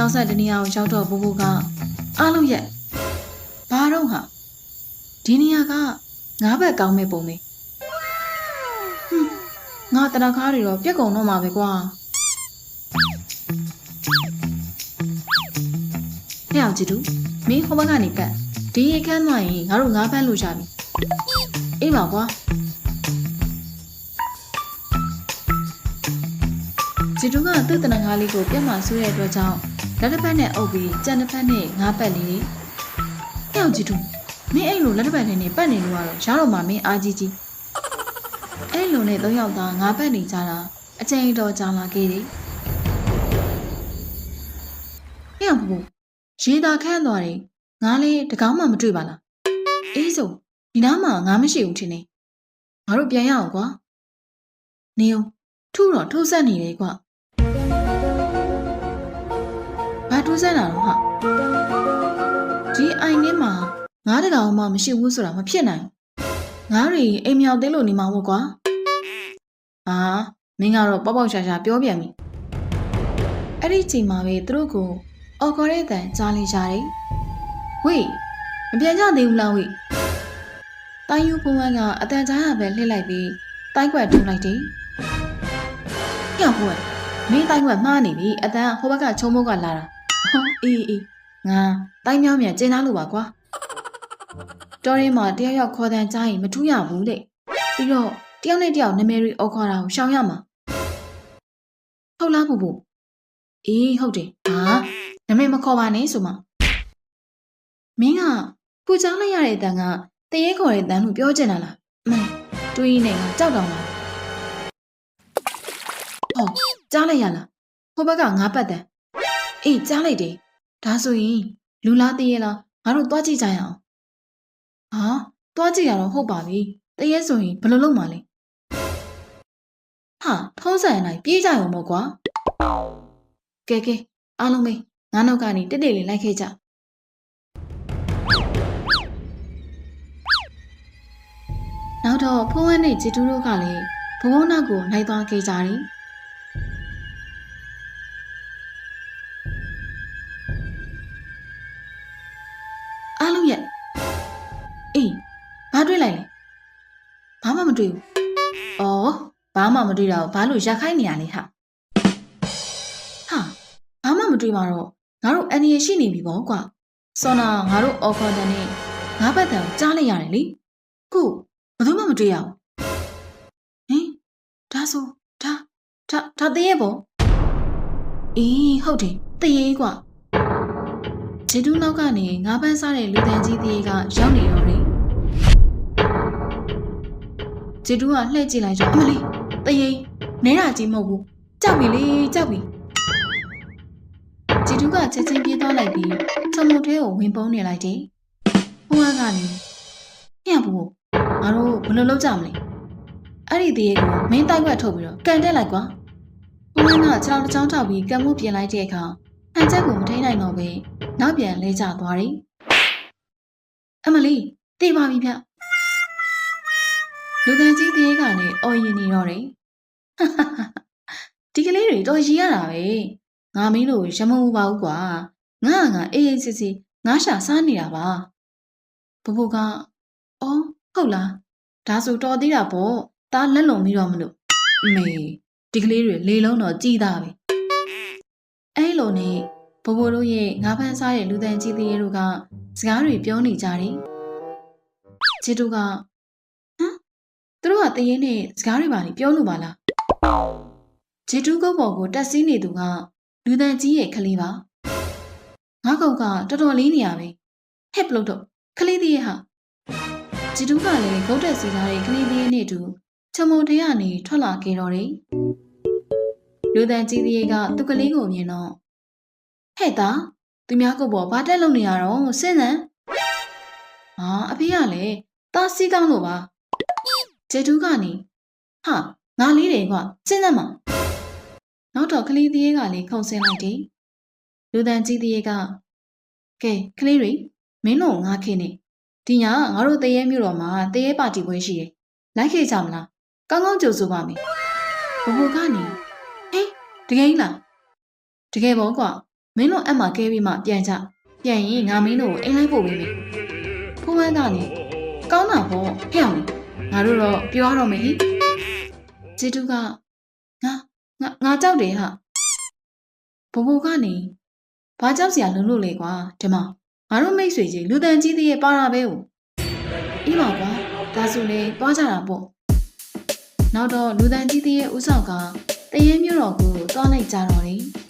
60တနေရာကိုရောက်တော့ဘိုးဘိုးကအားလုံးရက်ဘာတော့ဟာဒီနေရာကငါးဘက်ကောင်းမဲ့ပုံပဲငါတနခါးတွေတော့ပြက်ကုန်တော့မှာပဲကွာဟဲ့အောင်ကြည့်တူမင်းဟိုဘက်ကနေကတ်ဒီအခန်းသွားရင်ငါတို့ငါးဖက်လို့ရပြီအေးပါကွာကြည့်တူကသူ့တနခါးလေးကိုပြက်မှဆွဲတဲ့အတွက်ကြောင့်လက်တစ်ဖက်နဲ့အုပ်ပြီးကြံတစ်ဖက်နဲ့ငါးပတ်လေးဟဲ့အောင်ကြည့်တူမင်းအဲ့လိုလက်တစ်ဖက်နဲ့ပတ်နေလို့ကတော့ရတော့မှမင်းအားကြီးကြီးအဲ့လိုနဲ့၃ယောက်သားငါးပတ်နေကြတာအချိန်တော်ကြာလာခဲ့တယ်ဟဲ့အောင်ဘို့ရေသာခန့်သွားတယ်ငါလေးတကောင်းမှမတွေ့ပါလားအေးဆိုဒီနားမှာငါမရှိဘူးထင်နေငါတို့ပြန်ရအောင်ကွာနေအောင်ထုတော့ထိုးဆက်နေတယ်ကွာဘာထိုးဆက်တာတော့ဟာဒီအိုင်ထဲမှာငါးတကောင်မှမရှိဘူးဆိုတာမဖြစ်နိုင်ငါတွေအိမ်မြောက်သေးလို့နေမှာပေါ့ကွာဟာမင်းကတော့ပေါက်ပေါက်ရှာရှာပြောပြန်ပြီအဲ့ဒီချိန်မှာပဲသူတို့ကိုအော်ခေါ်တဲ့အတန်ကြားလိုက်ရတယ်ဝေးမပြန်ကြသေးဘူးလားဝေးတိုင်းယူဖုံးဝမ်းကအတန်ကြားရပဲလှစ်လိုက်ပြီးတိုင်းကွက်ထုံးလိုက်တယ်ကြောက်ဘွယ်မင်းတိုင်းကွက်မှားနေပြီအတန်ဟိုဘက်ကချုံမိုးကလာတာဟောအေးငါတိုင်းမြောင်းမြန်ကျင်းသားလို့ပါကွာတော်ရင်မှာတယောက်ယောက်ခေါ်တဲ့ကြားရင်မထူးရဘူးတဲ့ပြီးတော့တယောက်နဲ့တယောက်နာမည်တွေအော်ခေါ်တာကိုရှောင်ရမှာဟုတ်လားဘို့အေးဟုတ်တယ်ဟာနာမည်မခေါ်ပါနဲ့ဆိုမှမင်းကဖူချောင်းလိုက်ရတဲ့အတန်ကတရေခေါ်တဲ့အတန်လို့ပြောချင်တာလားအမေတွေးနေငါကြောက်တောင်လားဟောကြားလိုက်ရလားဟိုဘက်ကငါပတ်တယ်အေးကြားလိုက်တယ်ဒါဆိုရင်လူလားတရေလားငါတို့သွားကြည့်ကြရအောင်ဟာသွားကြည့်ရတော့ဟုတ်ပါပြီတရေဆိုရင်ဘယ်လိုလုပ်မှာလဲဟာထုံးစံနိုင်ပြေးကြရုံပေါ့ကွာကဲအားလုံးမေးငါနောက်ကနေတိတ်တိတ်လေးလိုက်ခဲ့ကြနောက်တော့ဖုံးဝန်းနဲ့ဂျီတူတို့ကလည်းဘုံဘုံနောက်ကိုလိုက်သွားခဲ့ကြတယ်အားလုံးရဲ့အေးဘာတွေ့လိုက်လဲဘာမှမတွေ့ဘူးအော်ဘာမှမတွေ့တော့ဘာလို့ရက်ခိုင်းနေရလဲဟာဘာမှမတွေ့မှာတော့ငါတို့အန်ရီရှိနေပြီပေါ့ကွာစောနာငါတို့အော်ခေါ်တဲ့နဲ့ငါဘက်တန်ကြားလိုက်ရတယ်လေခုဘယ်သူမှမတွေ့ရဘူးဟင်ဒါဆိုဒါတရေပေါ့အေးဟုတ်တယ်တရေကွာဂျေတူးနောက်ကနေငါးပန်းစားတဲ့လူတန်ကြီးတရေကရောက်နေတော့တယ်ဂျေတူးကလှည့်ကြည့်လိုက်တော့အမလေးတရေနဲတာကြီးမဟုတ်ဘူးကြောက်ပြီလေကြောက်ပြီဂျီတူးကချက်ချင်းပြေးသွားလိုက်ပြီးချုံမုတ်ထဲကိုဝင်ပုန်းနေလိုက်တယ်။ဟိုကနေညဘူးငါတို့ဘယ်လိုလုပ်ကြမလဲ။အဲ့ဒီတရေကိုမင်းတိုက်ွက်ထုတ်ပြီးတော့ကန်တက်လိုက်ကွာ။ဟိုကခြေထောက်တစ်ချောင်းထောက်ပြီးကံမှုပြင်လိုက်တဲ့အခါဟန်ချက်ကိုမထိနိုင်တော့ပဲနောက်ပြန်လဲကျသွားတယ်။အမလီတေးပါပြီဗျ။လူကန်ကြီးတရေကလည်းအော်ရင်နေတော့တယ်။ဒီကလေးတွေတော့ရီရတာပဲ။ငါမင်းတို့ရမုံပါဘူးကွာငါအေးစစ်စစ်ငါရှာစားနေတာပါဘဘကအော်ဟုတ်လားဒါဆိုတော်သေးတာပေါ့တားလက်လုံးပြီးတော့မလို့အမေဒီကလေးတွေလေလုံးတော့ကြည်သားပဲအဲ့လိုနဲ့ဘဘတို့ရဲ့ငါဖန်စားရဲ့လူတန်ကြီးသေးရဲ့တို့ကစကားတွေပြောနေကြတယ်ချစ်တို့ကသူတို့ကတရေနဲ့စကားတွေပါနေပြောလို့ပါလားချစ်တို့ကုတ်ပေါ်ကိုတက်စီးနေသူကလူတန်ကြီးရဲ့ကလေးပါငါကောင်ကတော်တော်လေးနေရပဲဟက်ပလို့တော့ကလေးသေးရဲ့ဟာဂျီတူးကလည်းဂုတ်တက်စီထားတဲ့ကလေးသေးရဲ့နဲ့တူချမုံထဲကနေထွက်လာခဲ့တော့တယ်လူတန်ကြီးသေးရဲ့ကသူ့ကလေးကိုမြင်တော့ဟဲ့သားသူများကုတ်ပေါ်ဘာတက်လုံနေရတော့စဉ်းစမ်းဟာအဖေကလည်းသားစီးကောင်းလို့ပါဂျီတူးကနေဟာငါလေးတယ်ကွစဉ်းစမ်းပါနောက်တော့ကလေးသေးရဲ့ကလည်းခုန်ဆင်းလိုက်တယ်လူတန်ကြီးသေးရဲ့ကကဲကလေးတွေမင်းတို့ငါခင်းနေဒီညငါတို့တရေမြို့တော်မှာတရေပါတီပွဲရှိတယ်လိုက်ခဲ့ကြမလားကောင်းကောင်းကြိုဆိုပါမယ်ဘဘကနေဟေးတကယ်လားတကယ်ပေါ့ကွာ မင်းတို့အမှကဲပြီးမှပြန်ကြပြန်ရင်ငါမင်းတို့ကိုအိမ်လိုက်ပို့ပေးမယ်ဖိုးမန်းကနေကောင်းတာပေါ့ဖျောက်နေငါတို့တော့ပြောရတော့မယ်ဟိကျေတူကငါကြောက်တယ်ဟာဘိုးကနေဘာကြောက်စရာလုံးလို့လဲကွာဒီမှာငါတို့မိတ်ဆွေကြီးလူတန်ကြီးသေးရဲ့ပါတာပဲ哦အေးပါကွာဒါဆိုလေသွားကြတာပေါ့နောက်တော့လူတန်ကြီးသေးရဲ့ဦးဆောင်ကတရေမျိုးတော်ကိုသွားလိုက်ကြတော့တယ်